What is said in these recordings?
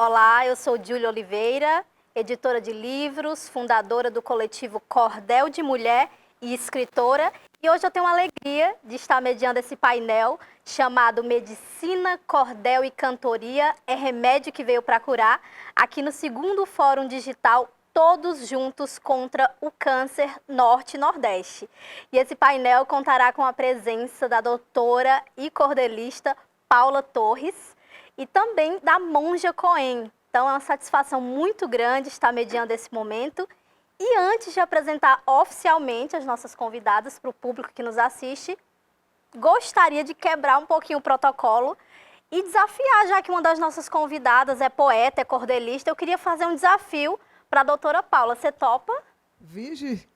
Olá, eu sou Júlia Oliveira, editora de livros, fundadora do coletivo Cordel de Mulher e escritora. E hoje eu tenho a alegria de estar mediando esse painel chamado Medicina, Cordel e Cantoria é Remédio que Veio para Curar, aqui no segundo Fórum Digital Todos Juntos contra o Câncer Norte e Nordeste. E esse painel contará com a presença da doutora e cordelista Paula Torres, e também da Monja Cohen. Então é uma satisfação muito grande estar mediando esse momento. E antes de apresentar oficialmente as nossas convidadas para o público que nos assiste, gostaria de quebrar um pouquinho o protocolo e desafiar, já que uma das nossas convidadas é poeta, é cordelista, eu queria fazer um desafio para a doutora Paula. Você topa? Vige?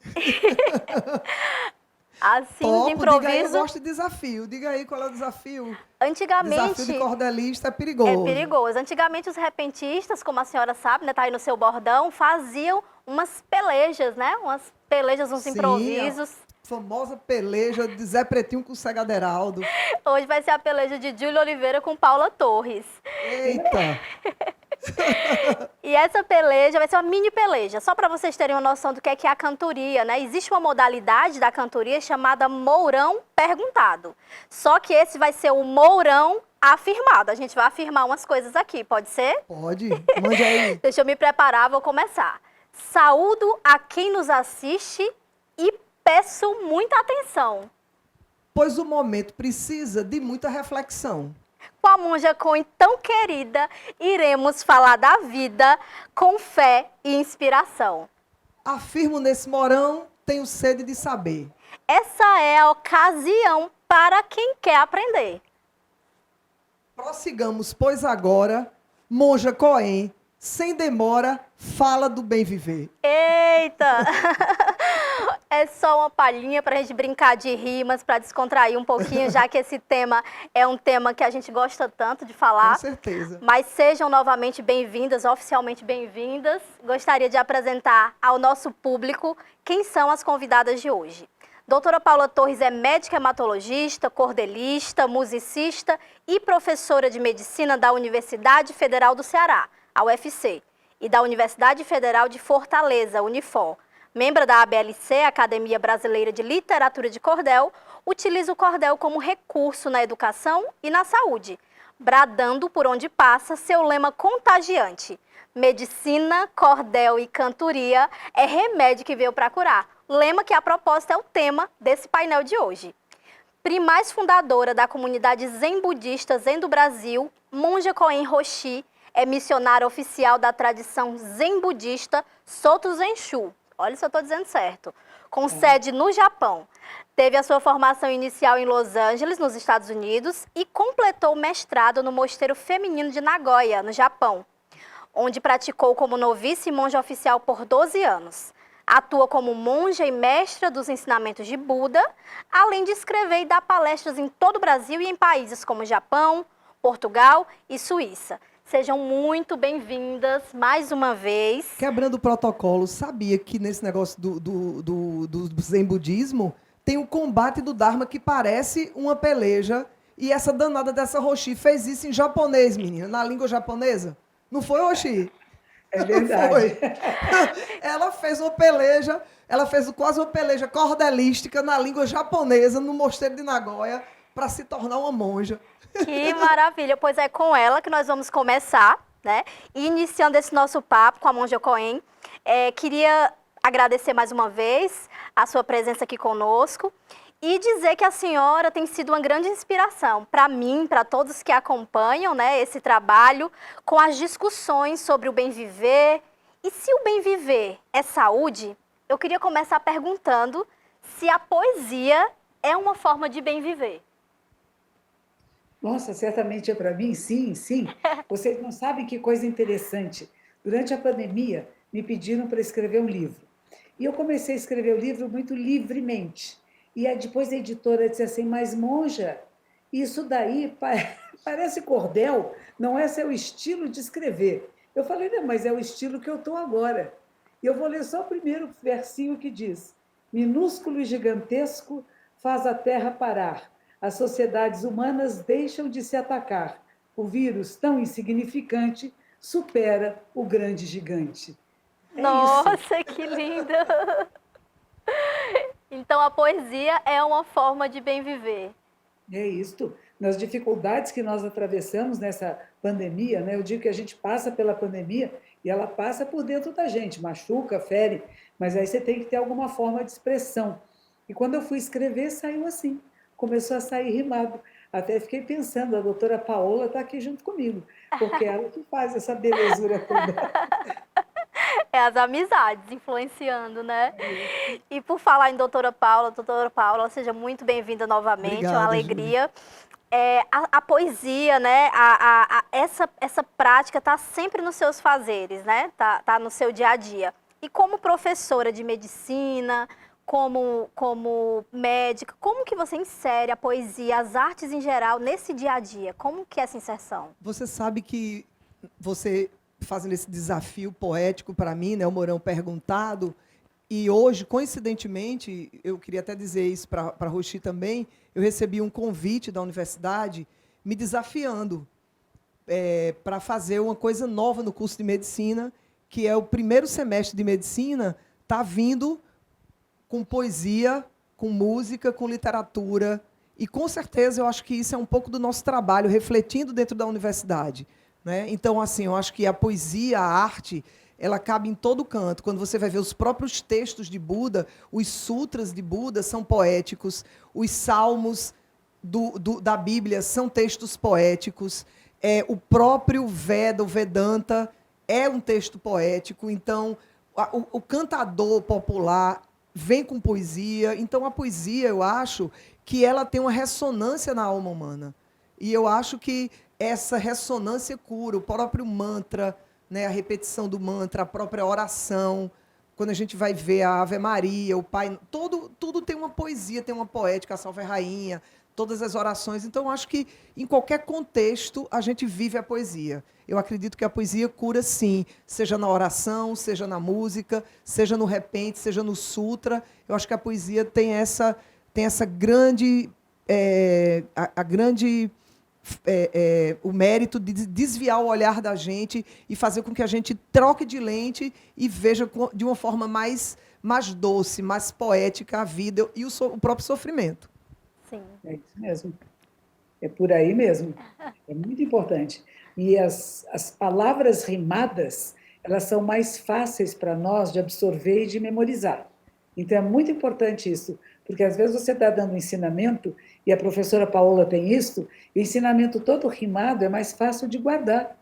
Assim, Topo, de improviso. diga aí, eu gosto de desafio. Diga aí qual é o desafio. Antigamente, Desafio de cordelista é é perigoso. perigoso. Antigamente os repentistas, como a senhora sabe, né, tá aí no seu bordão, faziam umas pelejas, né? Umas pelejas, uns Sim, improvisos. a famosa peleja de Zé Pretinho com o Cega Aderaldo. Hoje vai ser a peleja de Júlia Oliveira com Paula Torres. Eita! E essa peleja vai ser uma mini peleja, só para vocês terem uma noção do que é a cantoria, né? Existe uma modalidade da cantoria chamada Mourão Perguntado. Só que esse vai ser o Mourão afirmado. A gente vai afirmar umas coisas aqui, pode ser? Pode, mande aí. Deixa eu me preparar, vou começar. Saúdo a quem nos assiste e peço muita atenção. Pois o momento precisa de muita reflexão. Com a Monja Cohen tão querida, iremos falar da vida com fé e inspiração. Afirmo nesse morão, tenho sede de saber. Essa é a ocasião para quem quer aprender. Prossigamos, pois agora, Monja Cohen, sem demora, fala do bem viver. Eita! É só uma palhinha para a gente brincar de rimas, para descontrair um pouquinho, já que esse tema é um tema que a gente gosta tanto de falar. Com certeza. Mas sejam novamente bem-vindas, oficialmente bem-vindas. Gostaria de apresentar ao nosso público quem são as convidadas de hoje. Doutora Paula Torres é médica hematologista, cordelista, musicista e professora de medicina da Universidade Federal do Ceará, a UFC, e da Universidade Federal de Fortaleza, Unifor. Membro da ABLC, Academia Brasileira de Literatura de Cordel, utiliza o cordel como recurso na educação e na saúde, bradando por onde passa seu lema contagiante: medicina, cordel e cantoria é remédio que veio para curar. Lema que, a propósito, é o tema desse painel de hoje. Primaz fundadora da comunidade Zen Budista Zen do Brasil, Monja Cohen Roshi é missionária oficial da tradição Zen Budista Soto Zenshu. Olha se eu estou dizendo certo. Com sede no Japão. Teve a sua formação inicial em Los Angeles, nos Estados Unidos, e completou o mestrado no Mosteiro Feminino de Nagoya, no Japão, onde praticou como novice e monja oficial por 12 anos. Atua como monja e mestra dos ensinamentos de Buda, além de escrever e dar palestras em todo o Brasil e em países como Japão, Portugal e Suíça. Sejam muito bem-vindas mais uma vez. Quebrando o protocolo, sabia que nesse negócio do Zen budismo tem o combate do Dharma que parece uma peleja, e essa danada dessa Roshi fez isso em japonês, menina, na língua japonesa. Não foi, Roshi? É verdade. Foi. Ela fez uma peleja, ela fez quase uma peleja cordelística na língua japonesa, no mosteiro de Nagoya, para se tornar uma monja. Que maravilha! Pois é com ela que nós vamos começar, né? E iniciando esse nosso papo com a Monja Cohen, queria agradecer mais uma vez a sua presença aqui conosco e dizer que a senhora tem sido uma grande inspiração para mim, para todos que acompanham, né, esse trabalho, com as discussões sobre o bem viver. E se o bem viver é saúde, eu queria começar perguntando se a poesia é uma forma de bem viver. Nossa, certamente é para mim, sim, sim. Vocês não sabem que coisa interessante. Durante a pandemia, me pediram para escrever um livro. E eu comecei a escrever o livro muito livremente. E aí depois a editora disse assim, mas monja, isso daí parece cordel, não é seu estilo de escrever. Eu falei, não, mas é o estilo que eu estou agora. E eu vou ler só o primeiro versinho que diz, minúsculo e gigantesco faz a terra parar. As sociedades humanas deixam de se atacar. O vírus, tão insignificante, supera o grande gigante. É isso. Nossa, que linda! Então a poesia é uma forma de bem viver. É isto. Nas dificuldades que nós atravessamos nessa pandemia, né? Eu digo que a gente passa pela pandemia e ela passa por dentro da gente, machuca, fere, mas aí você tem que ter alguma forma de expressão. E quando eu fui escrever, saiu assim, começou a sair rimado. Até fiquei pensando, a doutora Paola está aqui junto comigo, porque ela que faz essa belezura toda. É as amizades influenciando, né? E por falar em doutora Paula, seja muito bem-vinda novamente, é uma Obrigado, alegria. A poesia, né? Essa prática está sempre nos seus fazeres, né? Tá no seu dia a dia. E como professora de medicina, como médica, como que você insere a poesia, as artes em geral nesse dia a dia? Como que é essa inserção? Você sabe que você fazendo esse desafio poético para mim, né, o Mourão perguntado, e hoje, coincidentemente, eu queria até dizer isso para a Rochi também, eu recebi um convite da universidade me desafiando para fazer uma coisa nova no curso de medicina, que é o primeiro semestre de medicina, está vindo com poesia, com música, com literatura, e com certeza eu acho que isso é um pouco do nosso trabalho, refletindo dentro da universidade, né? Então, assim, eu acho que a poesia, a arte, ela cabe em todo canto. Quando você vai ver os próprios textos de Buda, os sutras de Buda são poéticos, os salmos da Bíblia são textos poéticos, o próprio Veda, o Vedanta, é um texto poético. Então, o cantador popular vem com poesia. Então, a poesia, eu acho que ela tem uma ressonância na alma humana. E eu acho que essa ressonância cura, o próprio mantra, né, a repetição do mantra, a própria oração. Quando a gente vai ver a Ave Maria, o Pai, tudo tem uma poesia, tem uma poética, a Salve Rainha, todas as orações. Então, eu acho que em qualquer contexto a gente vive a poesia. Eu acredito que a poesia cura, sim, seja na oração, seja na música, seja no repente, seja no sutra. Eu acho que a poesia tem essa grande, o mérito de desviar o olhar da gente e fazer com que a gente troque de lente e veja de uma forma mais doce, mais poética a vida e o próprio sofrimento. Sim. É isso mesmo. É por aí mesmo. É muito importante. E as palavras rimadas, elas são mais fáceis para nós de absorver e de memorizar. Então, é muito importante isso, porque às vezes você está dando um ensinamento, e a professora Paola tem isso, e o ensinamento todo rimado é mais fácil de guardar.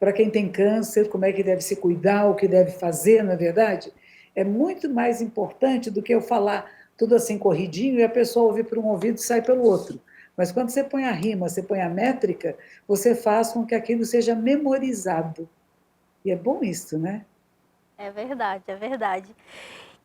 Para quem tem câncer, como é que deve se cuidar, o que deve fazer, não é verdade? É muito mais importante do que eu falar tudo assim corridinho e a pessoa ouvir por um ouvido e sai pelo outro. Mas quando você põe a rima, você põe a métrica, você faz com que aquilo seja memorizado. E é bom isso, né? É verdade, é verdade.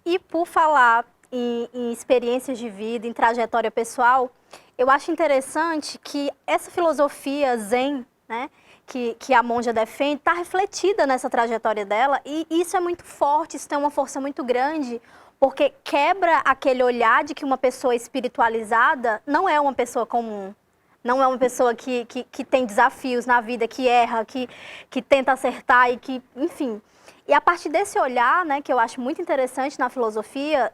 E por falar em experiências de vida, em trajetória pessoal, eu acho interessante que essa filosofia zen, né, que a monja defende, está refletida nessa trajetória dela, e isso é muito forte, isso tem uma força muito grande, porque quebra aquele olhar de que uma pessoa espiritualizada não é uma pessoa comum. Não é uma pessoa que tem desafios na vida, que erra, que tenta acertar e que, enfim. E a partir desse olhar, né, que eu acho muito interessante na filosofia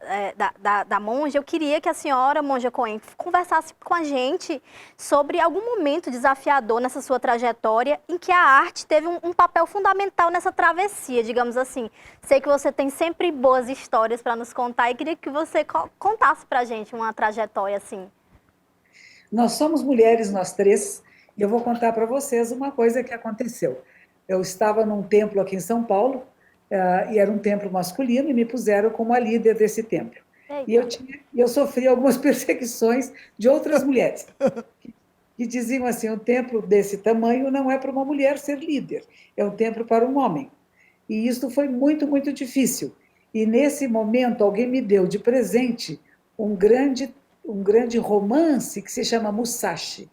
da monja, eu queria que a senhora, monja Coen, conversasse com a gente sobre algum momento desafiador nessa sua trajetória em que a arte teve um papel fundamental nessa travessia, digamos assim. Sei que você tem sempre boas histórias para nos contar e queria que você contasse para a gente uma trajetória assim. Nós somos mulheres, nós três, e eu vou contar para vocês uma coisa que aconteceu. Eu estava num templo aqui em São Paulo, e era um templo masculino, e me puseram como a líder desse templo. E eu sofri algumas perseguições de outras mulheres, que diziam assim, um templo desse tamanho não é para uma mulher ser líder, é um templo para um homem. E isso foi muito, muito difícil. E nesse momento, alguém me deu de presente um grande romance que se chama Musashi.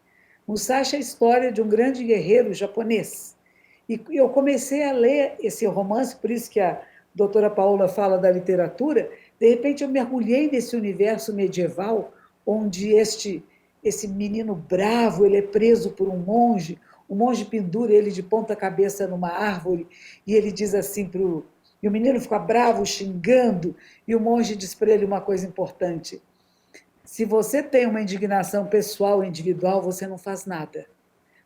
Musashi é a história de um grande guerreiro japonês. E eu comecei a ler esse romance, por isso que a doutora Paola fala da literatura, de repente eu mergulhei nesse universo medieval, onde esse menino bravo, ele é preso por um monge, O monge pendura ele de ponta cabeça numa árvore e ele diz assim para o... E o menino fica bravo, xingando, e o monge diz para ele uma coisa importante: se você tem uma indignação pessoal, individual, você não faz nada.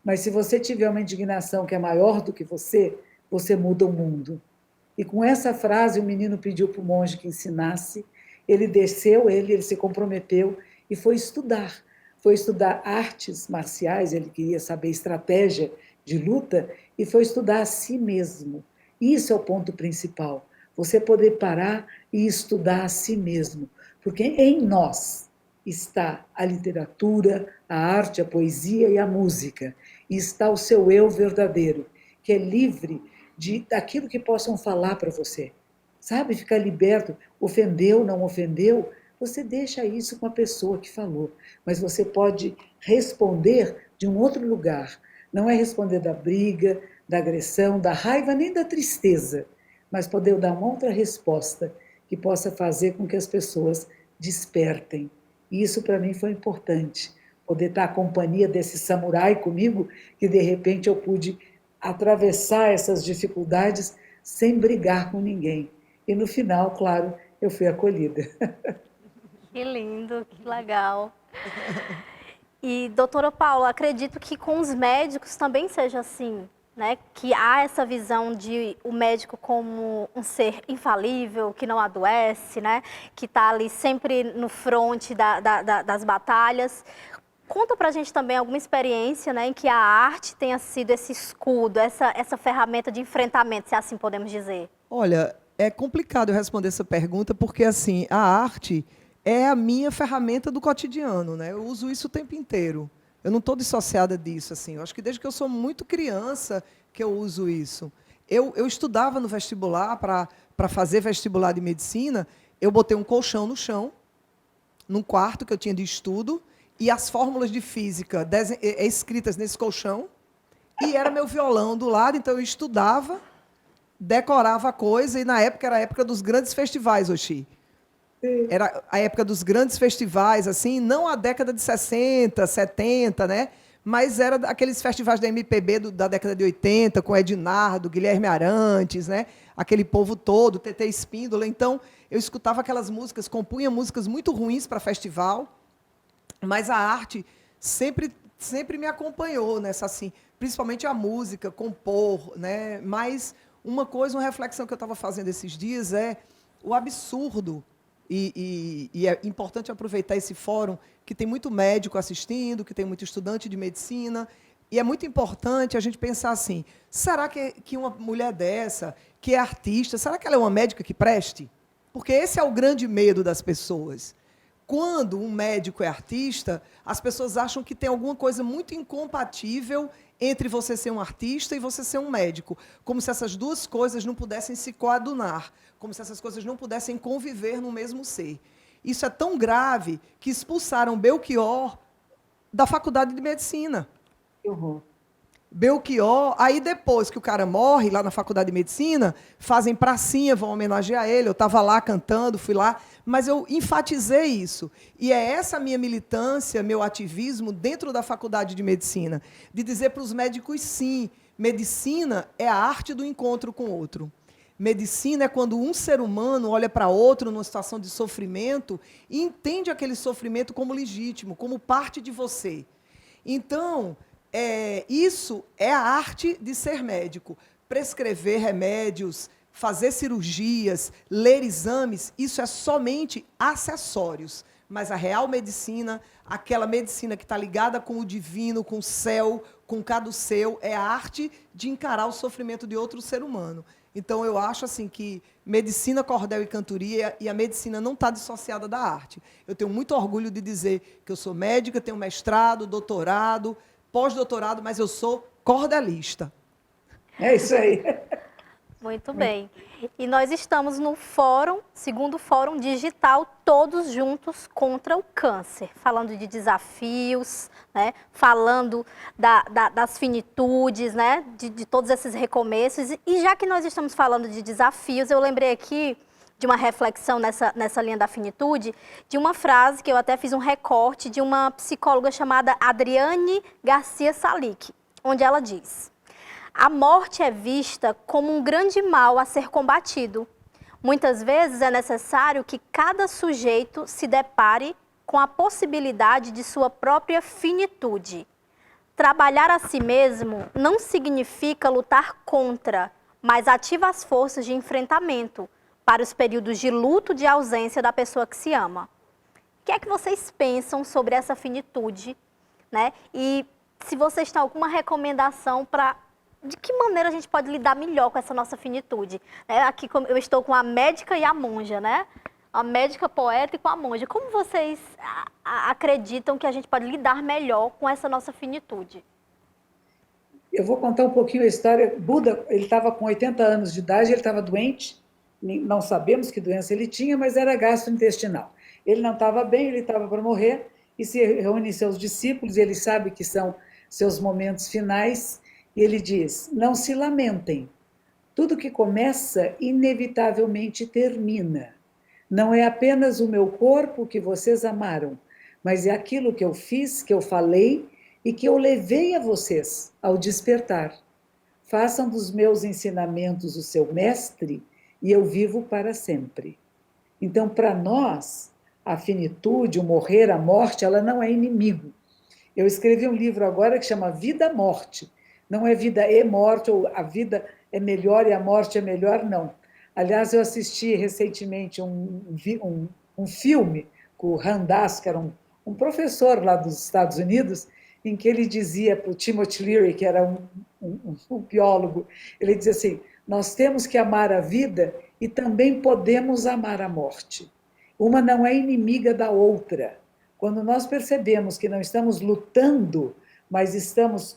Mas se você tiver uma indignação que é maior do que você muda o mundo. E com essa frase, o menino pediu para o monge que ensinasse, ele desceu, ele se comprometeu e foi estudar. Foi estudar artes marciais, ele queria saber estratégia de luta, e foi estudar a si mesmo. Isso é o ponto principal, você poder parar e estudar a si mesmo, porque em nós está a literatura, a arte, a poesia e a música, e está o seu eu verdadeiro, que é livre daquilo que possam falar para você, sabe? Ficar liberto, ofendeu, não ofendeu, você deixa isso com a pessoa que falou, mas você pode responder de um outro lugar, não é responder da briga, da agressão, da raiva, nem da tristeza, mas poder dar uma outra resposta que possa fazer com que as pessoas despertem. E isso para mim foi importante, poder estar à companhia desse samurai comigo, que de repente eu pude atravessar essas dificuldades sem brigar com ninguém. E no final, claro, eu fui acolhida. Que lindo, que legal. E, doutora Paula, acredito que com os médicos também seja assim, né? Que há essa visão de o médico como um ser infalível, que não adoece, né? Que está ali sempre no fronte das batalhas. Conta pra gente também alguma experiência, né, em que a arte tenha sido esse escudo, essa ferramenta de enfrentamento, se assim podemos dizer. Olha, é complicado eu responder essa pergunta, porque assim, a arte é a minha ferramenta do cotidiano, né? Eu uso isso o tempo inteiro. Eu não estou dissociada disso, assim. Eu acho que desde que eu sou muito criança que eu uso isso. Eu estudava no vestibular, para fazer vestibular de medicina, eu botei um colchão no chão, num quarto que eu tinha de estudo, e as fórmulas de física escritas nesse colchão, e era meu violão do lado, então eu estudava, decorava a coisa, e na época era a época dos grandes festivais, Oxi. Era a época dos grandes festivais, assim, não a década de 60, 70, né? Mas era aqueles festivais da MPB da década de 80, com Ednardo, Guilherme Arantes, né? Aquele povo todo, TT Espíndola. Então, eu escutava aquelas músicas, compunha músicas muito ruins para festival, mas a arte sempre me acompanhou nessa, assim, principalmente a música, compor, né? Mas uma reflexão que eu estava fazendo esses dias é o absurdo, e é importante aproveitar esse fórum, que tem muito médico assistindo, que tem muito estudante de medicina, e é muito importante a gente pensar assim, será que uma mulher dessa, que é artista, será que ela é uma médica que preste? Porque esse é o grande medo das pessoas. Quando um médico é artista, as pessoas acham que tem alguma coisa muito incompatível entre você ser um artista e você ser um médico, como se essas duas coisas não pudessem se coadunar, como se essas coisas não pudessem conviver no mesmo ser. Isso é tão grave que expulsaram Belchior da faculdade de medicina. Que horror. Belchior, aí depois que o cara morre lá na faculdade de medicina, fazem pracinha, vão homenagear ele, eu estava lá cantando, fui lá, mas eu enfatizei isso. E é essa minha militância, meu ativismo dentro da faculdade de medicina, de dizer para os médicos, sim, medicina é a arte do encontro com o outro. Medicina é quando um ser humano olha para outro numa situação de sofrimento e entende aquele sofrimento como legítimo, como parte de você. Então, isso é a arte de ser médico. Prescrever remédios, fazer cirurgias, ler exames, isso é somente acessórios. Mas a real medicina, aquela medicina que está ligada com o divino, com o céu, com o caduceu, é a arte de encarar o sofrimento de outro ser humano. Então, eu acho assim que medicina, cordel e cantoria, e a medicina não está dissociada da arte. Eu tenho muito orgulho de dizer que eu sou médica, tenho mestrado, doutorado, pós-doutorado, mas eu sou cordelista. É isso aí. Muito bem. E nós estamos no fórum, segundo Fórum Digital, Todos Juntos contra o Câncer, falando de desafios, né? Falando das finitudes, né? De todos esses recomeços. E já que nós estamos falando de desafios, eu lembrei aqui de uma reflexão nessa linha da finitude, de uma frase que eu até fiz um recorte de uma psicóloga chamada Adriane Garcia Salic. onde ela diz: a morte é vista como um grande mal a ser combatido. Muitas vezes é necessário que cada sujeito se depare com a possibilidade de sua própria finitude. Trabalhar a si mesmo não significa lutar contra, mas ativa as forças de enfrentamento para os períodos de luto de ausência da pessoa que se ama. O que é que vocês pensam sobre essa finitude, né? E se vocês têm alguma recomendação para de que maneira a gente pode lidar melhor com essa nossa finitude? Aqui eu estou com a médica e a monja, né? A médica poeta e com a monja. Como vocês acreditam que a gente pode lidar melhor com essa nossa finitude? Eu vou contar um pouquinho a história. Buda, ele estava com 80 anos de idade, ele estava doente, não sabemos que doença ele tinha, mas era gastrointestinal. Ele não estava bem, ele estava para morrer, e se reúne seus discípulos, e ele sabe que são seus momentos finais, e ele diz: não se lamentem, tudo que começa inevitavelmente termina. Não é apenas o meu corpo que vocês amaram, mas é aquilo que eu fiz, que eu falei e que eu levei a vocês ao despertar. Façam dos meus ensinamentos o seu mestre e eu vivo para sempre. Então, para nós, a finitude, o morrer, a morte, ela não é inimigo. Eu escrevi um livro agora que chama Vida-Morte. Não é vida e morte, ou a vida é melhor e a morte é melhor, não. Aliás, eu assisti recentemente um filme com o Ramdas, que era um professor lá dos Estados Unidos, em que ele dizia para o Timothy Leary, que era um biólogo, ele dizia assim: nós temos que amar a vida e também podemos amar a morte. Uma não é inimiga da outra. Quando nós percebemos que não estamos lutando, mas estamos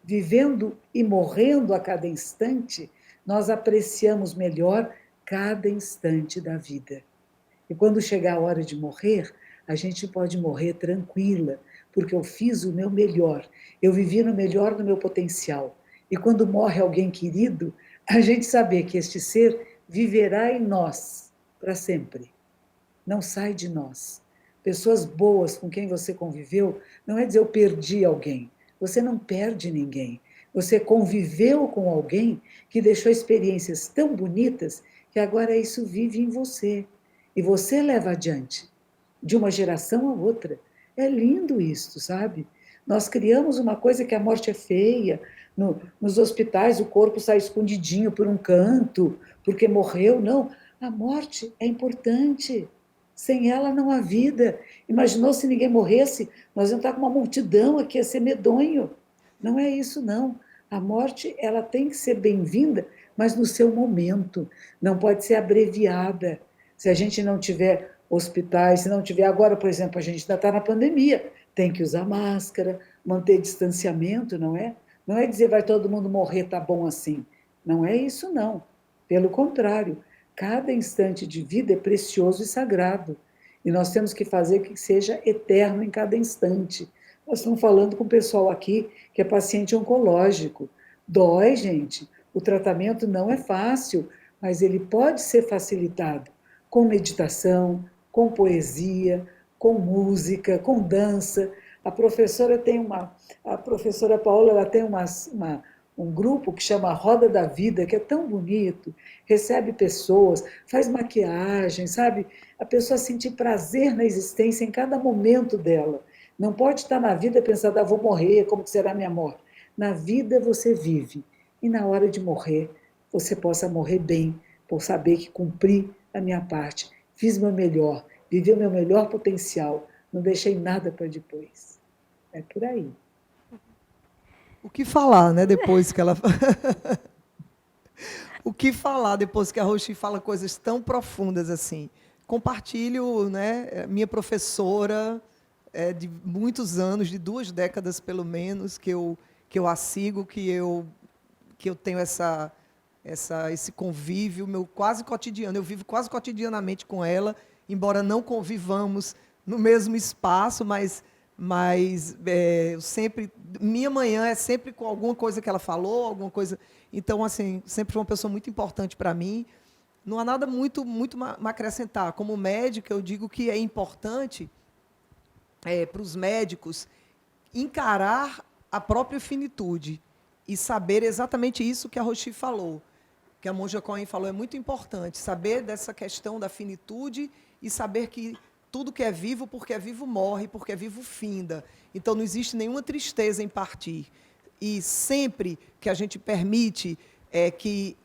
vivendo e morrendo a cada instante, nós apreciamos melhor cada instante da vida. E quando chegar a hora de morrer, a gente pode morrer tranquila, porque eu fiz o meu melhor, eu vivi no melhor do meu potencial. E quando morre alguém querido, a gente saber que este ser viverá em nós para sempre. Não sai de nós. Pessoas boas com quem você conviveu, não é dizer eu perdi alguém. Você não perde ninguém. Você conviveu com alguém que deixou experiências tão bonitas que agora isso vive em você. E você leva adiante, de uma geração a outra. É lindo isso, sabe? Nós criamos uma coisa que a morte é feia. Nos hospitais o corpo sai escondidinho por um canto, porque morreu. Não, a morte é importante. Sem ela não há vida. Imaginou se ninguém morresse? Nós íamos estar com uma multidão aqui, ia ser medonho. Não é isso, não. A morte, ela tem que ser bem-vinda, mas no seu momento. Não pode ser abreviada. Se a gente não tiver hospitais, se não tiver... Agora, por exemplo, a gente ainda está na pandemia. Tem que usar máscara, manter distanciamento, não é? Não é dizer vai todo mundo morrer, tá bom assim. Não é isso, não. Pelo contrário. Cada instante de vida é precioso e sagrado. E nós temos que fazer que seja eterno em cada instante. Nós estamos falando com o pessoal aqui que é paciente oncológico. Dói, gente. O tratamento não é fácil, mas ele pode ser facilitado com meditação, com poesia, com música, com dança. A professora Paula, ela tem um grupo que chama Roda da Vida, que é tão bonito, recebe pessoas, faz maquiagem, sabe? A pessoa sentir prazer na existência em cada momento dela. Não pode estar na vida pensando, vou morrer, como será a minha morte? Na vida você vive, e na hora de morrer, você possa morrer bem, por saber que cumpri a minha parte, fiz meu melhor, vivi o meu melhor potencial, não deixei nada para depois. É por aí. O que falar, né, depois que ela... O que falar depois que a Roxi fala coisas tão profundas assim? Compartilho, né, minha professora de muitos anos, de 2 décadas pelo menos, que eu a sigo, que eu tenho esse convívio meu quase cotidiano. Eu vivo quase cotidianamente com ela, embora não convivamos no mesmo espaço, mas eu sempre, minha manhã é sempre com alguma coisa que ela falou, alguma coisa. Então, assim, sempre foi uma pessoa muito importante para mim. Não há nada muito a acrescentar. Como médica, eu digo que é importante para os médicos encarar a própria finitude. e saber exatamente isso que a Rochi falou, que a Monja Coen falou, é muito importante, saber dessa questão da finitude e saber que tudo que é vivo, porque é vivo, morre, porque é vivo, finda. Então, não existe nenhuma tristeza em partir. E sempre que a gente permite que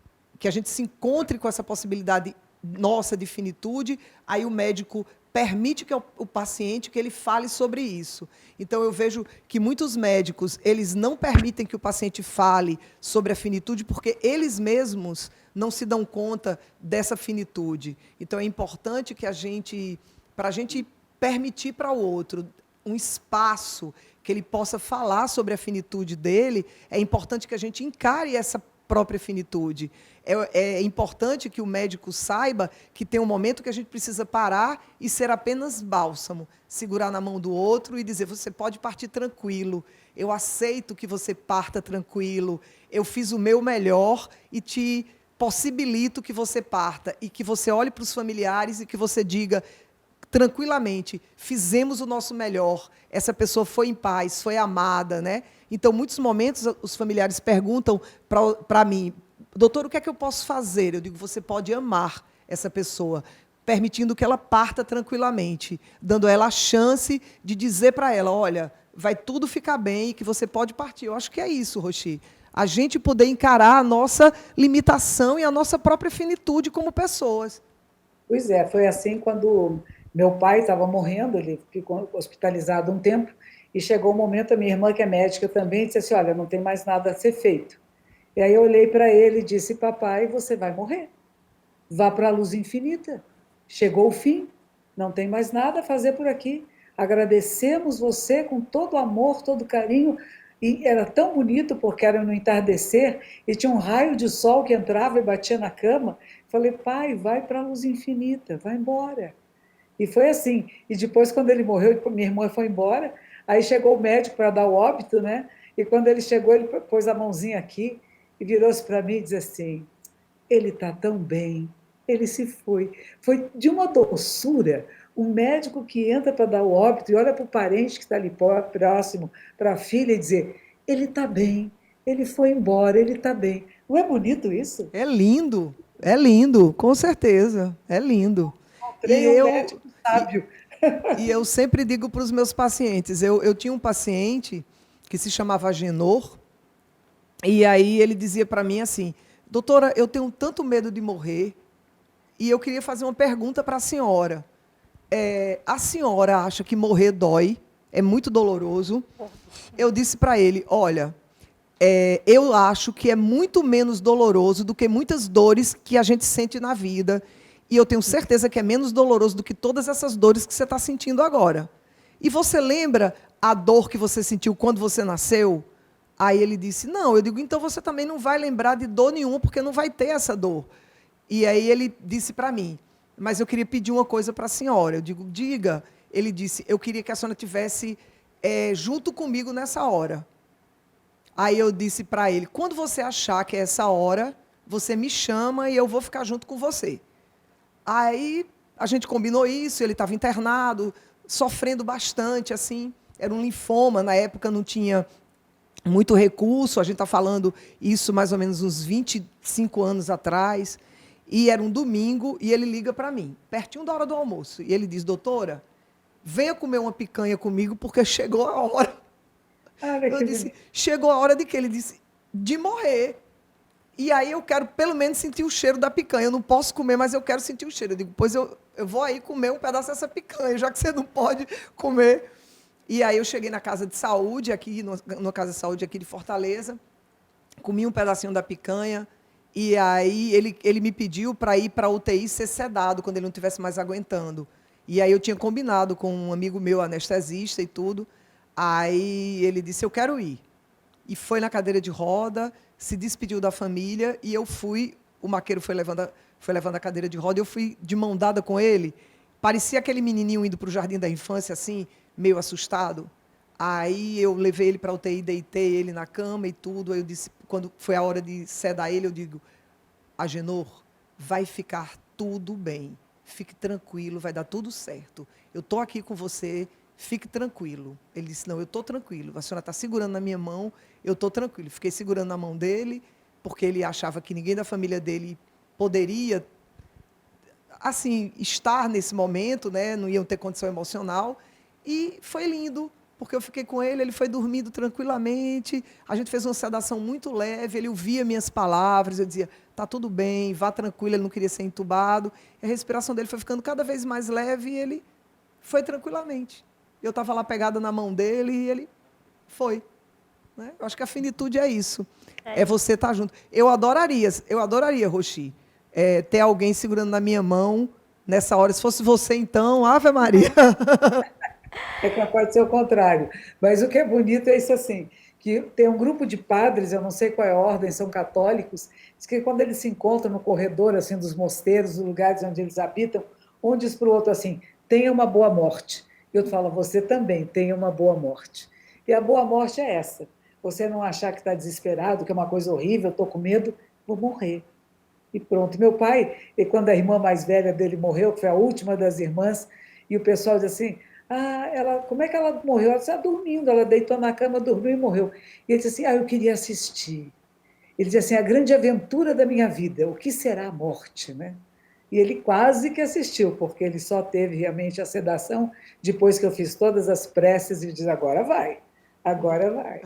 a gente se encontre com essa possibilidade nossa de finitude, aí o médico permite que o paciente que ele fale sobre isso. Então, eu vejo que muitos médicos, eles não permitem que o paciente fale sobre a finitude porque eles mesmos não se dão conta dessa finitude. Então, é importante que para a gente permitir para o outro um espaço que ele possa falar sobre a finitude dele, é importante que a gente encare essa própria finitude. É importante que o médico saiba que tem um momento que a gente precisa parar e ser apenas bálsamo, segurar na mão do outro e dizer, você pode partir tranquilo, eu aceito que você parta tranquilo, eu fiz o meu melhor e te possibilito que você parta, e que você olhe para os familiares e que você diga tranquilamente, fizemos o nosso melhor, essa pessoa foi em paz, foi amada, né? Então, muitos momentos, os familiares perguntam para mim, doutor, o que é que eu posso fazer? Eu digo, você pode amar essa pessoa, permitindo que ela parta tranquilamente, dando a ela a chance de dizer para ela, olha, vai tudo ficar bem e que você pode partir. Eu acho que é isso, Rochi. A gente poder encarar a nossa limitação e a nossa própria finitude como pessoas. Pois é, foi assim quando meu pai estava morrendo, ele ficou hospitalizado um tempo, e chegou o momento, a minha irmã, que é médica também, disse assim, olha, não tem mais nada a ser feito. E aí eu olhei para ele e disse, papai, você vai morrer. Vá para a luz infinita. Chegou o fim, não tem mais nada a fazer por aqui. Agradecemos você com todo o amor, todo o carinho. E era tão bonito, porque era no entardecer, e tinha um raio de sol que entrava e batia na cama. Falei, pai, vai para a luz infinita, vai embora. E foi assim. E depois, quando ele morreu, minha irmã foi embora, aí chegou o médico para dar o óbito, né? E quando ele chegou, ele pôs a mãozinha aqui e virou-se para mim e disse assim, ele está tão bem, ele se foi. Foi de uma doçura. Um médico que entra para dar o óbito e olha para o parente que está ali próximo, para a filha, e dizer, ele está bem, ele foi embora, ele está bem. Não é bonito isso? É lindo, com certeza, é lindo. E Encontrei um eu, médico e, sábio. e eu sempre digo para os meus pacientes, eu tinha um paciente que se chamava Agenor, e aí ele dizia para mim assim, doutora, eu tenho tanto medo de morrer, e eu queria fazer uma pergunta para a senhora. A senhora acha que morrer dói? É muito doloroso? Eu disse para ele, olha, eu acho que é muito menos doloroso do que muitas dores que a gente sente na vida. E eu tenho certeza que é menos doloroso do que todas essas dores que você está sentindo agora. E você lembra a dor que você sentiu quando você nasceu? Aí ele disse, não. Eu digo, então você também não vai lembrar de dor nenhuma, porque não vai ter essa dor. E aí ele disse para mim, mas eu queria pedir uma coisa para a senhora. Eu digo, diga. Ele disse, eu queria que a senhora estivesse junto comigo nessa hora. Aí eu disse para ele, quando você achar que é essa hora, você me chama e eu vou ficar junto com você. Aí a gente combinou isso, ele estava internado, sofrendo bastante, assim, era um linfoma, na época não tinha muito recurso, a gente está falando isso mais ou menos uns 25 anos atrás, e era um domingo, e ele liga para mim, pertinho da hora do almoço, e ele diz, doutora, venha comer uma picanha comigo, porque chegou a hora. Olha Eu que disse, bonito. chegou a hora de quê? Ele disse, de morrer. E aí eu quero pelo menos sentir o cheiro da picanha. Eu não posso comer, mas eu quero sentir o cheiro. Eu digo, pois eu vou aí comer um pedaço dessa picanha, já que você não pode comer. E aí eu cheguei na casa de saúde, aqui, na casa de saúde aqui de Fortaleza, comi um pedacinho da picanha, e aí ele me pediu para ir para a UTI ser sedado, quando ele não estivesse mais aguentando. E aí eu tinha combinado com um amigo meu, anestesista e tudo. Aí ele disse, eu quero ir. E foi na cadeira de roda, se despediu da família, e eu fui, o maqueiro foi levando a cadeira de roda, e eu fui de mão dada com ele. Parecia aquele menininho indo para o jardim da infância, assim, meio assustado. Aí eu levei ele para a UTI, deitei ele na cama e tudo. Aí eu disse, quando foi a hora de sedar ele, eu digo, Agenor, vai ficar tudo bem. Fique tranquilo, vai dar tudo certo. Eu estou aqui com você, fique tranquilo. Ele disse, não, eu estou tranquilo. A senhora está segurando na minha mão, eu estou tranquilo. Fiquei segurando na mão dele, porque ele achava que ninguém da família dele poderia, assim, estar nesse momento, né? Não iam ter condição emocional. E foi lindo, porque eu fiquei com ele, ele foi dormindo tranquilamente, a gente fez uma sedação muito leve, ele ouvia minhas palavras, eu dizia, tá tudo bem, vá tranquilo, ele não queria ser entubado. E a respiração dele foi ficando cada vez mais leve e ele foi tranquilamente. Eu estava lá pegada na mão dele e ele foi. Né? Eu acho que a finitude é isso. É você estar junto. Eu adoraria, Roxi, ter alguém segurando na minha mão nessa hora. Se fosse você, então, Ave Maria. É capaz de ser o contrário. Mas o que é bonito é isso assim, que tem um grupo de padres, eu não sei qual é a ordem, são católicos, diz que quando eles se encontram no corredor assim dos mosteiros, dos lugares onde eles habitam, um diz para o outro assim, tenha uma boa morte. E outro fala, você também tenha uma boa morte. E a boa morte é essa. Você não achar que está desesperado, que é uma coisa horrível, estou com medo, vou morrer. E pronto. Meu pai, e quando a irmã mais velha dele morreu, que foi a última das irmãs, e o pessoal diz assim: ah, ela, como é que ela morreu? Ela está dormindo, ela deitou na cama, dormiu e morreu. E ele disse assim: ah, eu queria assistir. Ele dizia assim: a grande aventura da minha vida, o que será a morte, né? E ele quase que assistiu, porque ele só teve realmente a sedação depois que eu fiz todas as preces e diz: agora vai, agora vai.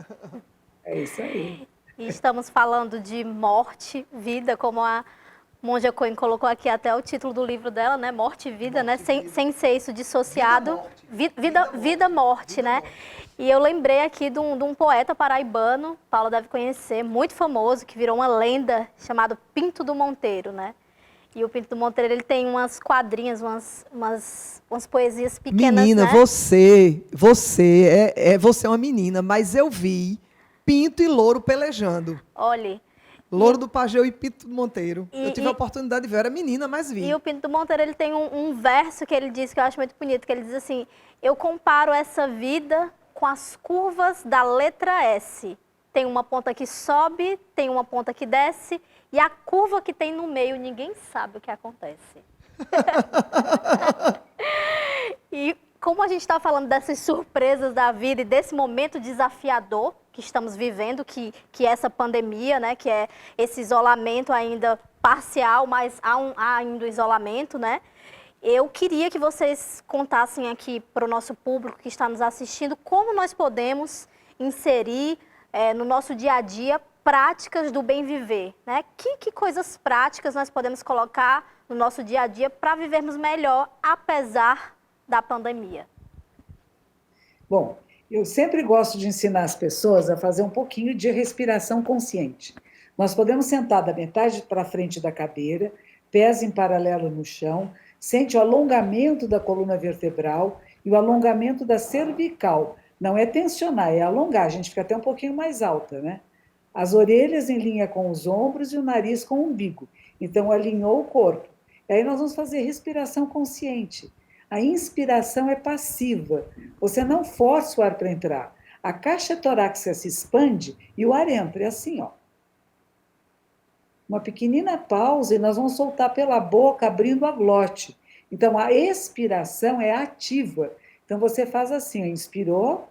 É isso aí. E estamos falando de morte, vida, como a Monja Coen colocou aqui até o título do livro dela, né? Morte e vida, né? Sem ser isso dissociado. Vida, morte, né? E eu lembrei aqui de um poeta paraibano, Paulo deve conhecer, muito famoso, que virou uma lenda, chamado Pinto do Monteiro, né? E o Pinto do Monteiro, ele tem umas quadrinhas, umas poesias pequenas, Menina, né? você é uma menina, mas eu vi Pinto e Louro pelejando. Olhe. Louro do Pageu e Pinto do Monteiro. Eu tive a E, oportunidade de ver, eu era menina, mas E vi. o Pinto do Monteiro, ele tem um verso que ele diz que eu acho muito bonito, que ele diz assim: eu comparo essa vida com as curvas da letra S. Tem uma ponta que sobe, tem uma ponta que desce, e a curva que tem no meio, ninguém sabe o que acontece. E como a gente está falando dessas surpresas da vida e desse momento desafiador que estamos vivendo, que é essa pandemia, né, que é esse isolamento ainda parcial, mas há ainda o isolamento, né? Eu queria que vocês contassem aqui para o nosso público que está nos assistindo como nós podemos inserir no nosso dia a dia práticas do bem viver, né? Que coisas práticas nós podemos colocar no nosso dia a dia para vivermos melhor, apesar da pandemia? Bom, eu sempre gosto de ensinar as pessoas a fazer um pouquinho de respiração consciente. Nós podemos sentar da metade para frente da cadeira, pés em paralelo no chão, sente o alongamento da coluna vertebral e o alongamento da cervical. Não é tensionar, é alongar, a gente fica até um pouquinho mais alta, né? As orelhas em linha com os ombros e o nariz com o umbigo. Então, alinhou o corpo. E aí nós vamos fazer respiração consciente. A inspiração é passiva. Você não força o ar para entrar. A caixa torácica se expande e o ar entra. É assim, ó. Uma pequenina pausa e nós vamos soltar pela boca, abrindo a glote. Então, a expiração é ativa. Então, você faz assim, ó, inspirou.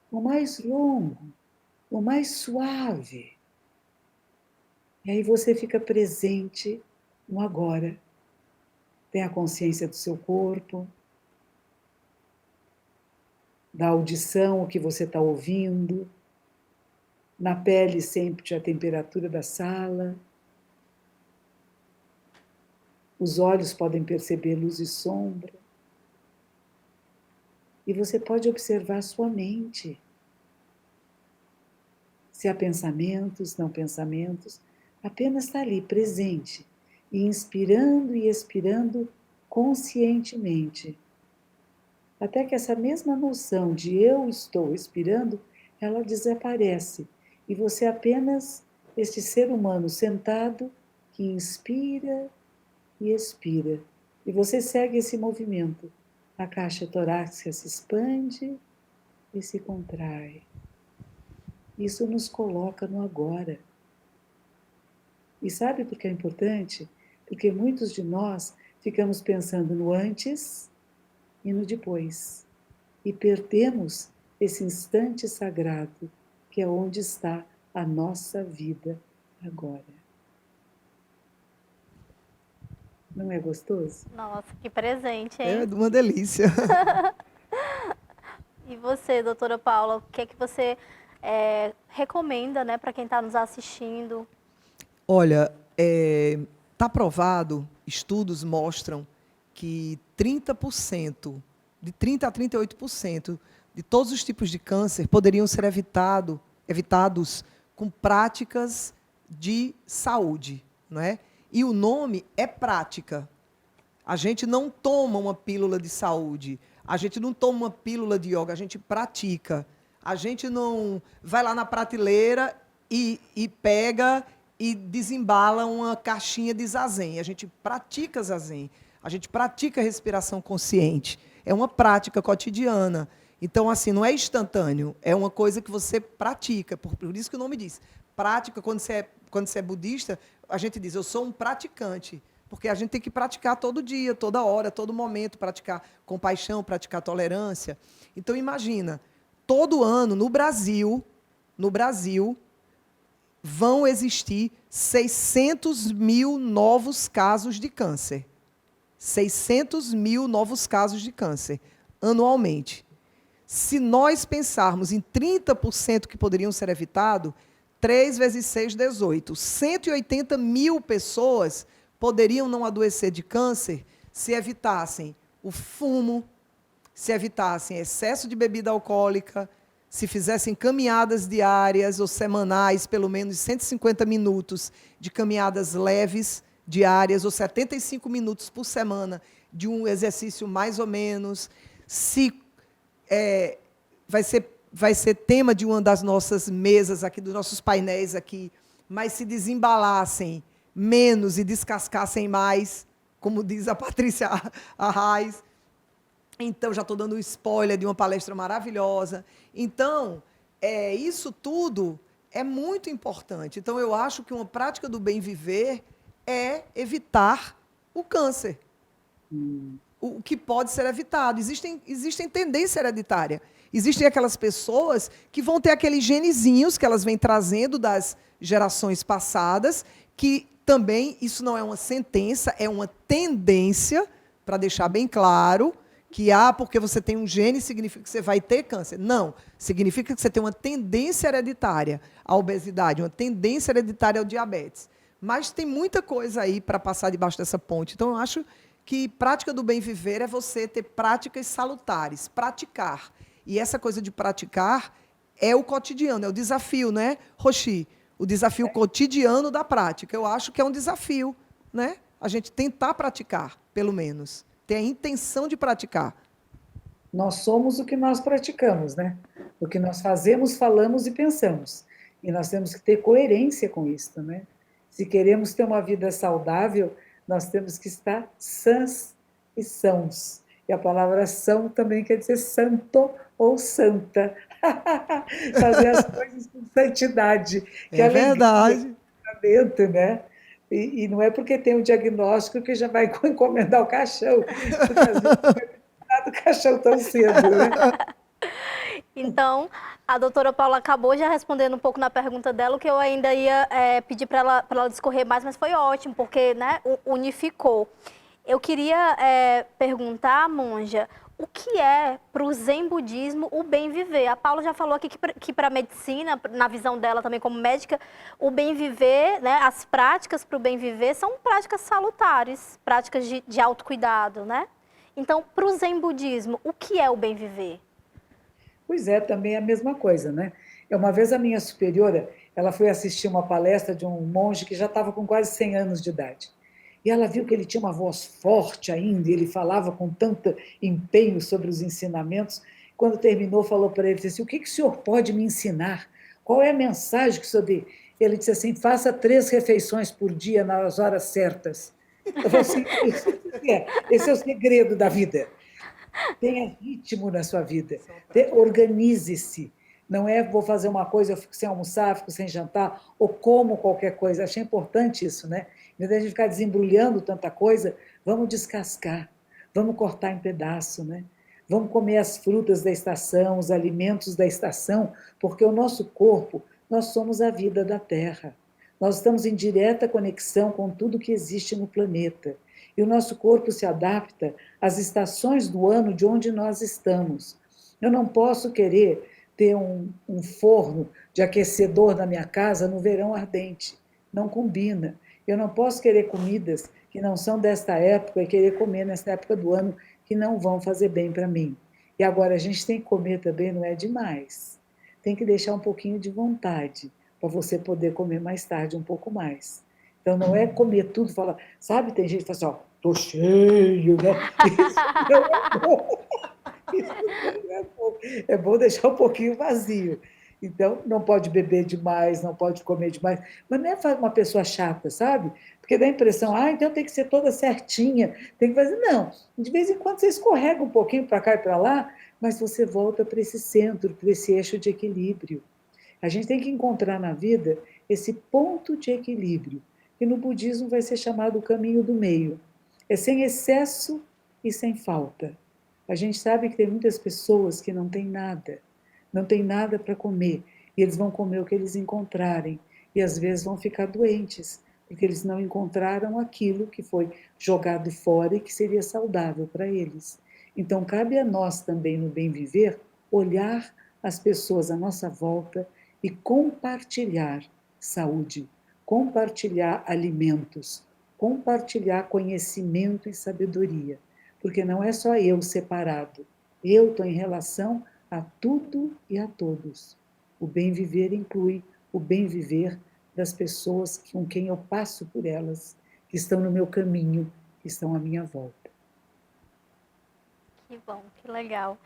O mais longo, o mais suave. E aí você fica presente no agora. Tem a consciência do seu corpo, da audição, o que você está ouvindo. Na pele, sempre a temperatura da sala. Os olhos podem perceber luz e sombra. E você pode observar sua mente. Se há pensamentos, não pensamentos, apenas está ali, presente, e inspirando e expirando conscientemente. Até que essa mesma noção de eu estou expirando, ela desaparece. E você é apenas este ser humano sentado que inspira e expira. E você segue esse movimento. A caixa torácica se expande e se contrai. Isso nos coloca no agora. E sabe por que é importante? Porque muitos de nós ficamos pensando no antes e no depois. E perdemos esse instante sagrado, que é onde está a nossa vida agora. Não é gostoso? Nossa, que presente, É hein? uma delícia. E você, doutora Paula, o que é que você recomenda, né, para quem está nos assistindo? Olha, está provado, estudos mostram que 30%, de 30% a 38% de todos os tipos de câncer poderiam ser evitados com práticas de saúde, não é? E o nome é prática. A gente não toma uma pílula de saúde, a gente não toma uma pílula de yoga, a gente pratica. A gente não vai lá na prateleira e pega e desembala uma caixinha de zazen. A gente pratica zazen, a gente pratica respiração consciente. É uma prática cotidiana. Então, assim, não é instantâneo, é uma coisa que você pratica. Por isso que o nome diz. Prática, quando você é budista, a gente diz, eu sou um praticante. Porque a gente tem que praticar todo dia, toda hora, todo momento, praticar compaixão, praticar tolerância. Então, imagina, todo ano, no Brasil, vão existir 600 mil novos casos de câncer. 600 mil novos casos de câncer, anualmente. Se nós pensarmos em 30% que poderiam ser evitados, 3 vezes 6, 18. 180 mil pessoas poderiam não adoecer de câncer se evitassem o fumo, se evitassem excesso de bebida alcoólica, se fizessem caminhadas diárias ou semanais, pelo menos 150 minutos de caminhadas leves diárias, ou 75 minutos por semana de um exercício mais ou menos. Vai ser tema de uma das nossas mesas aqui, dos nossos painéis aqui, mas se desembalassem menos e descascassem mais, como diz a Patrícia Arraes. Então, já estou dando um spoiler de uma palestra maravilhosa. Então, isso tudo é muito importante. Então, eu acho que uma prática do bem viver é evitar o câncer. O que pode ser evitado. Existem tendências hereditárias. Existem aquelas pessoas que vão ter aqueles genezinhos que elas vêm trazendo das gerações passadas, que também, isso não é uma sentença, é uma tendência, para deixar bem claro, que porque você tem um gene significa que você vai ter câncer. Não, significa que você tem uma tendência hereditária à obesidade, uma tendência hereditária ao diabetes. Mas tem muita coisa aí para passar debaixo dessa ponte. Então, eu acho que prática do bem viver é você ter práticas salutares, praticar. E essa coisa de praticar é o cotidiano, é o desafio, né, Roxi? O desafio cotidiano da prática. Eu acho que é um desafio, né? A gente tentar praticar, pelo menos. Ter a intenção de praticar. Nós somos o que nós praticamos, né? O que nós fazemos, falamos e pensamos. E nós temos que ter coerência com isso, né? Se queremos ter uma vida saudável, nós temos que estar sãs e sãos. E a palavra são também quer dizer santo ou santa. Fazer as coisas com santidade. Que É verdade. alegria, né? E não é porque tem um diagnóstico que já vai encomendar o caixão. Porque às vezes não vai precisar do caixão tão cedo, né? Então, a doutora Paula acabou já respondendo um pouco na pergunta dela, o que eu ainda ia pedir para ela discorrer mais, mas foi ótimo, porque, né, unificou. Eu queria perguntar, monja, o que é para o Zen Budismo o bem viver? A Paula já falou aqui que para a medicina, na visão dela também como médica, o bem viver, né, as práticas para o bem viver são práticas salutares, práticas de autocuidado, né? Então, para o Zen Budismo, o que é o bem viver? Pois é, também é a mesma coisa, né? Uma vez a minha superiora, ela foi assistir uma palestra de um monge que já estava com quase 100 anos de idade. E ela viu que ele tinha uma voz forte ainda, e ele falava com tanto empenho sobre os ensinamentos. Quando terminou, falou para ele, disse assim, o que o senhor pode me ensinar? Qual é a mensagem que o senhor dê? Ele disse assim, faça 3 refeições por dia nas horas certas. Eu falei assim, esse é o segredo da vida. Tenha ritmo na sua vida, organize-se, Não é vou fazer uma coisa, eu fico sem almoçar, fico sem jantar, ou como qualquer coisa. Achei importante isso, né? Em vez de a gente ficar desembrulhando tanta coisa, vamos descascar, vamos cortar em pedaço, né? Vamos comer as frutas da estação, os alimentos da estação, porque o nosso corpo, nós somos a vida da Terra. Nós estamos em direta conexão com tudo que existe no planeta. E o nosso corpo se adapta às estações do ano de onde nós estamos. Eu não posso querer ter um forno de aquecedor na minha casa no verão ardente. Não combina. Eu não posso querer comidas que não são desta época e querer comer nesta época do ano que não vão fazer bem para mim. E agora a gente tem que comer também, não é demais. Tem que deixar um pouquinho de vontade para você poder comer mais tarde um pouco mais. Então não é comer tudo, falar, sabe, tem gente que fala assim, ó, tô cheio, né? Isso não é bom. Isso não é bom. É bom deixar um pouquinho vazio. Então, não pode beber demais, não pode comer demais. Mas não é uma pessoa chata, sabe? Porque dá a impressão, então tem que ser toda certinha, tem que fazer. Não, de vez em quando você escorrega um pouquinho para cá e para lá, mas você volta para esse centro, para esse eixo de equilíbrio. A gente tem que encontrar na vida esse ponto de equilíbrio, que no budismo vai ser chamado o caminho do meio. É sem excesso e sem falta. A gente sabe que tem muitas pessoas que não têm nada, não têm nada para comer, e eles vão comer o que eles encontrarem, e às vezes vão ficar doentes, porque eles não encontraram aquilo que foi jogado fora e que seria saudável para eles. Então, cabe a nós também, no bem viver, olhar as pessoas à nossa volta e compartilhar saúde, compartilhar alimentos, compartilhar conhecimento e sabedoria, porque não é só eu separado, eu estou em relação a tudo e a todos. O bem viver inclui o bem viver das pessoas com quem eu passo por elas, que estão no meu caminho, que estão à minha volta. Que bom, que legal.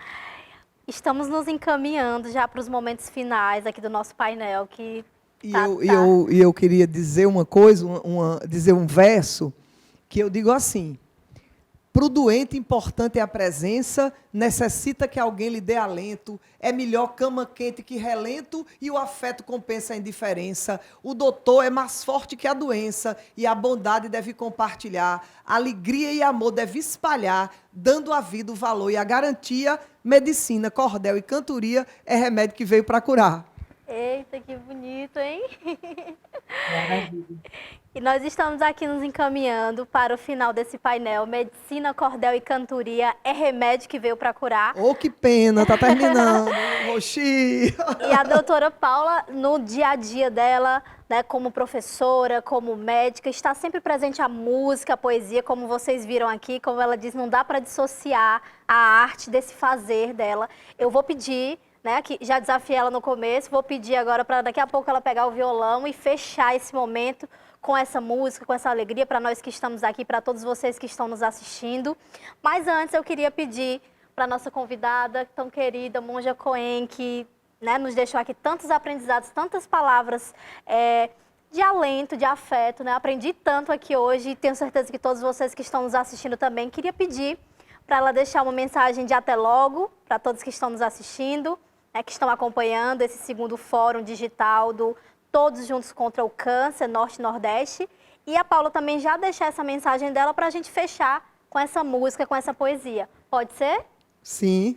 Estamos nos encaminhando já para os momentos finais aqui do nosso painel, que E eu queria dizer uma coisa, dizer um verso, que eu digo assim: para o doente, importante é a presença, necessita que alguém lhe dê alento, é melhor cama quente que relento e o afeto compensa a indiferença. O doutor é mais forte que a doença e a bondade deve compartilhar, alegria e amor deve espalhar, dando à vida o valor e a garantia. Medicina, cordel e cantoria é remédio que veio para curar. Eita, que bonito, hein? Maravilha. E nós estamos aqui nos encaminhando para o final desse painel. Medicina, cordel e cantoria é remédio que veio para curar. Oh, que pena, tá terminando. Oxi. E a doutora Paula, no dia a dia dela, né, como professora, como médica, está sempre presente a música, a poesia, como vocês viram aqui, como ela diz, não dá para dissociar a arte desse fazer dela. Eu vou pedir, né, que já desafiei ela no começo, vou pedir agora para daqui a pouco ela pegar o violão e fechar esse momento com essa música, com essa alegria para nós que estamos aqui, para todos vocês que estão nos assistindo. Mas antes eu queria pedir para a nossa convidada tão querida, Monja Coen, que, né, nos deixou aqui tantos aprendizados, tantas palavras de alento, de afeto, né? Aprendi tanto aqui hoje e tenho certeza que todos vocês que estão nos assistindo também. Queria pedir para ela deixar uma mensagem de até logo para todos que estão nos assistindo, né, que estão acompanhando esse segundo fórum digital do Todos Juntos contra o Câncer, Norte e Nordeste. E a Paula também já deixar essa mensagem dela para a gente fechar com essa música, com essa poesia. Pode ser? Sim.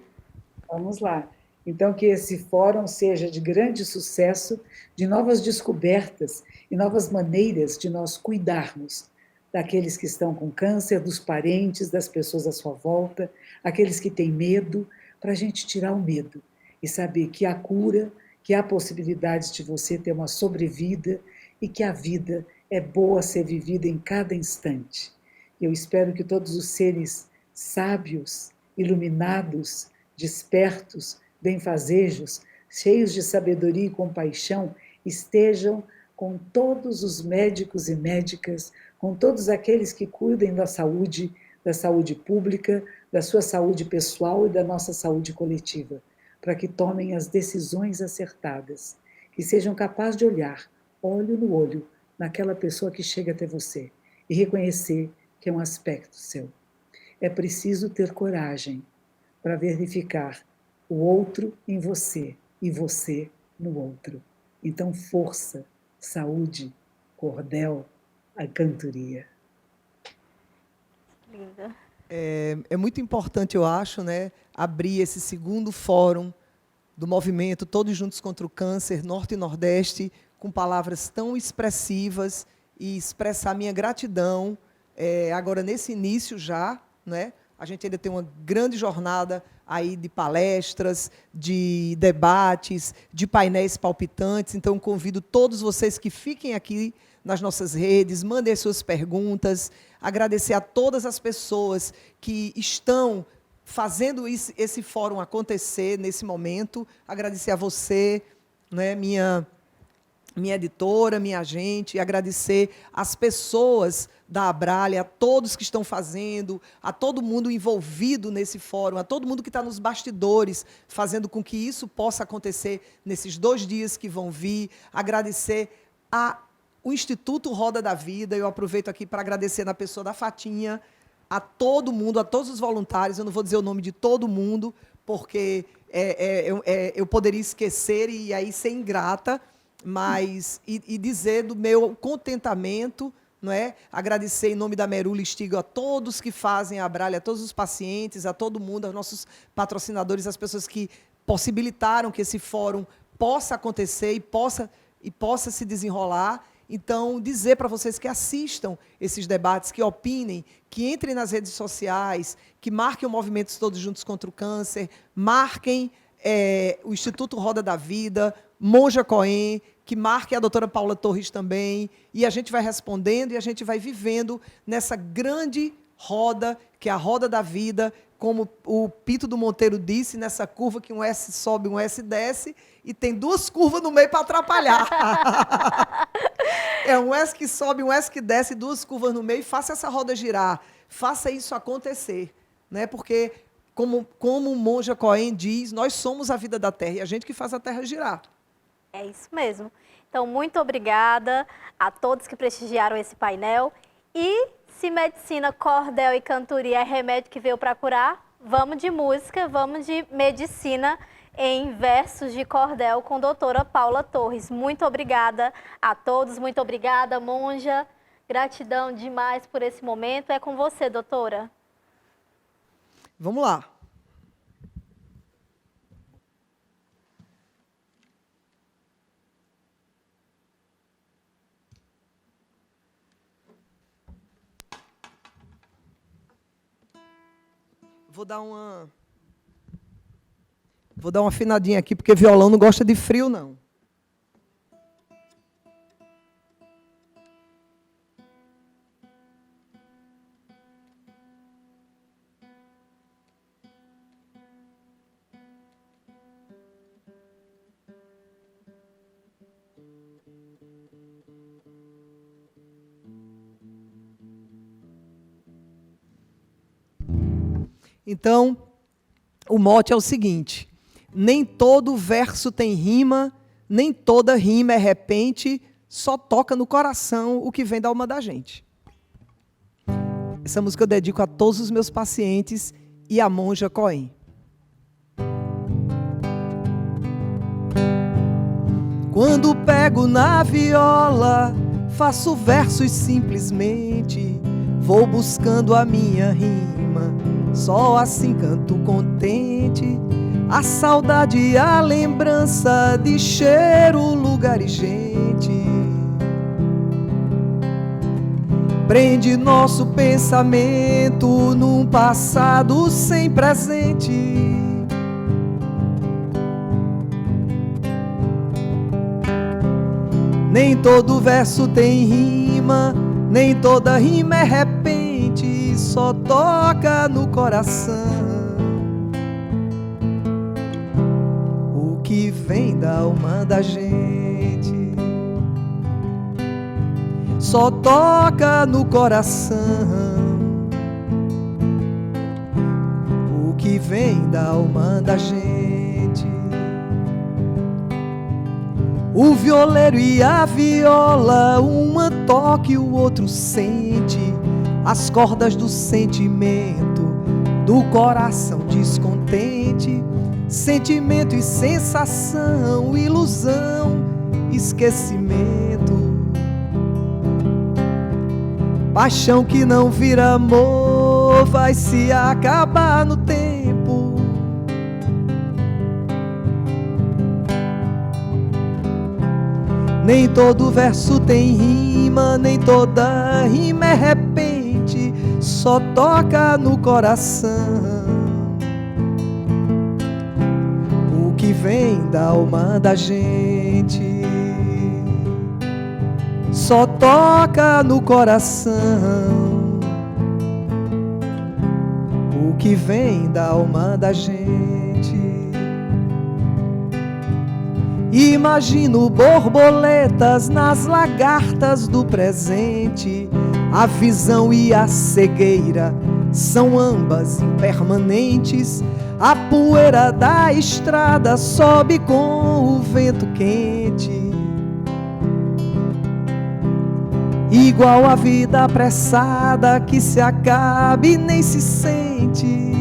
Vamos lá. Então, que esse fórum seja de grande sucesso, de novas descobertas e novas maneiras de nós cuidarmos daqueles que estão com câncer, dos parentes, das pessoas à sua volta, aqueles que têm medo, para a gente tirar o medo e saber que há cura, que há possibilidades de você ter uma sobrevida e que a vida é boa ser vivida em cada instante. Eu espero que todos os seres sábios, iluminados, despertos, benfazejos, cheios de sabedoria e compaixão, estejam com todos os médicos e médicas, com todos aqueles que cuidem da saúde pública, da sua saúde pessoal e da nossa saúde coletiva, para que tomem as decisões acertadas, que sejam capazes de olhar, olho no olho, naquela pessoa que chega até você e reconhecer que é um aspecto seu. É preciso ter coragem para verificar o outro em você e você no outro. Então, força, saúde, cordel, a cantoria. Linda. É muito importante, eu acho, né, abrir esse segundo fórum do movimento Todos Juntos contra o Câncer, Norte e Nordeste, com palavras tão expressivas e expressar minha gratidão. Agora, nesse início já, né, a gente ainda tem uma grande jornada aí de palestras, de debates, de painéis palpitantes. Então, convido todos vocês que fiquem aqui nas nossas redes, mandem as suas perguntas, agradecer a todas as pessoas que estão fazendo esse fórum acontecer nesse momento, agradecer a você, né, minha editora, minha agente, e agradecer às pessoas da Abrale, a todos que estão fazendo, a todo mundo envolvido nesse fórum, a todo mundo que está nos bastidores, fazendo com que isso possa acontecer nesses 2 dias que vão vir, agradecer o Instituto Roda da Vida. Eu aproveito aqui para agradecer na pessoa da Fatinha, a todo mundo, a todos os voluntários. Eu não vou dizer o nome de todo mundo, porque eu poderia esquecer e aí ser ingrata, mas e dizer do meu contentamento, não é? Agradecer em nome da Merula Stigo a todos que fazem a Abrale, a todos os pacientes, a todo mundo, aos nossos patrocinadores, as pessoas que possibilitaram que esse fórum possa acontecer e possa se desenrolar. Então, dizer para vocês que assistam esses debates, que opinem, que entrem nas redes sociais, que marquem o Movimento Todos Juntos contra o Câncer, marquem o Instituto Roda da Vida, Monja Cohen, que marquem a doutora Paula Torres também, e a gente vai respondendo e a gente vai vivendo nessa grande roda, que é a roda da vida, como o Pito do Monteiro disse, nessa curva que um S sobe, um S desce, e tem 2 curvas no meio para atrapalhar. É um S que sobe, um S que desce, 2 curvas no meio, e faça essa roda girar, faça isso acontecer, né? Porque, como o Monja Cohen diz, nós somos a vida da Terra, e a gente que faz a Terra girar. É isso mesmo. Então, muito obrigada a todos que prestigiaram esse painel. E se medicina, cordel e cantoria é remédio que veio para curar, vamos de música, vamos de medicina em versos de cordel com a doutora Paula Torres. Muito obrigada a todos, muito obrigada, Monja. Gratidão demais por esse momento. É com você, doutora. Vamos lá. Vou dar uma afinadinha aqui, porque violão não gosta de frio, não. Então, o mote é o seguinte: nem todo verso tem rima, nem toda rima é repente, só toca no coração o que vem da alma da gente. Essa música eu dedico a todos os meus pacientes e a Monja Cohen. Quando pego na viola, faço versos simplesmente, vou buscando a minha rima, só assim canto contente. A saudade e a lembrança de cheiro, lugar e gente prende nosso pensamento num passado sem presente. Nem todo verso tem rima, nem toda rima é repente, só toca no coração o que vem da alma da gente. Só toca no coração o que vem da alma da gente. O violeiro e a viola, uma toca e o outro sente as cordas do sentimento do coração descontente. sentimento e sensação, ilusão, esquecimento, paixão que não vira amor, vai se acabar no tempo. Nem todo verso tem rima, nem toda rima é repente, só toca no coração. O que vem da alma da gente só toca no coração. O que vem da alma da gente. Imagino borboletas nas lagartas do presente. A visão e a cegueira são ambas impermanentes. A poeira da estrada sobe com o vento quente, igual a vida apressada que se acaba e nem se sente.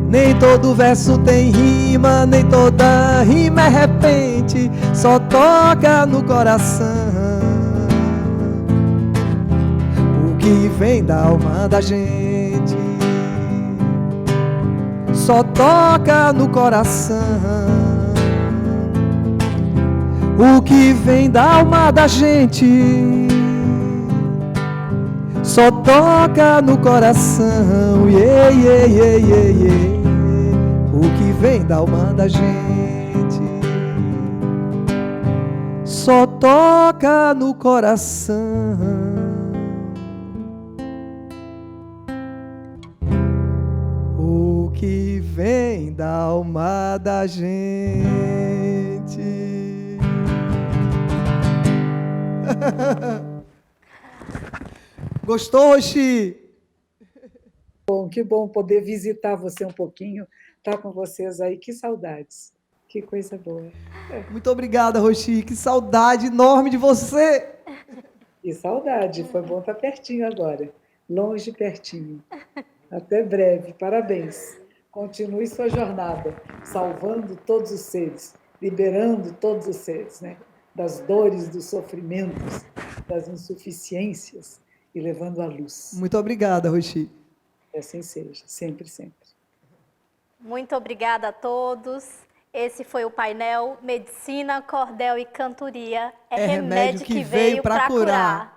Nem todo verso tem rima, nem toda rima é repente, só toca no coração. O que vem da alma da gente só toca no coração. O que vem da alma da gente só toca no coração. Yeah, yeah, yeah, yeah, yeah. O que vem da alma da gente só toca no coração. O que vem da alma da gente. Gostou, Roxi? Bom, que bom poder visitar você um pouquinho, estar com vocês aí. Que saudades, que coisa boa. Muito obrigada, Roxi. Que saudade enorme de você. Que saudade, foi bom estar pertinho agora. Longe, pertinho. Até breve, parabéns. Continue sua jornada, salvando todos os seres, liberando todos os seres, né? Das dores, dos sofrimentos, das insuficiências e levando a luz. Muito obrigada, Roxi. Que assim seja, sempre, sempre. Muito obrigada a todos. Esse foi o painel Medicina, Cordel e Cantoria. É remédio que veio para curar.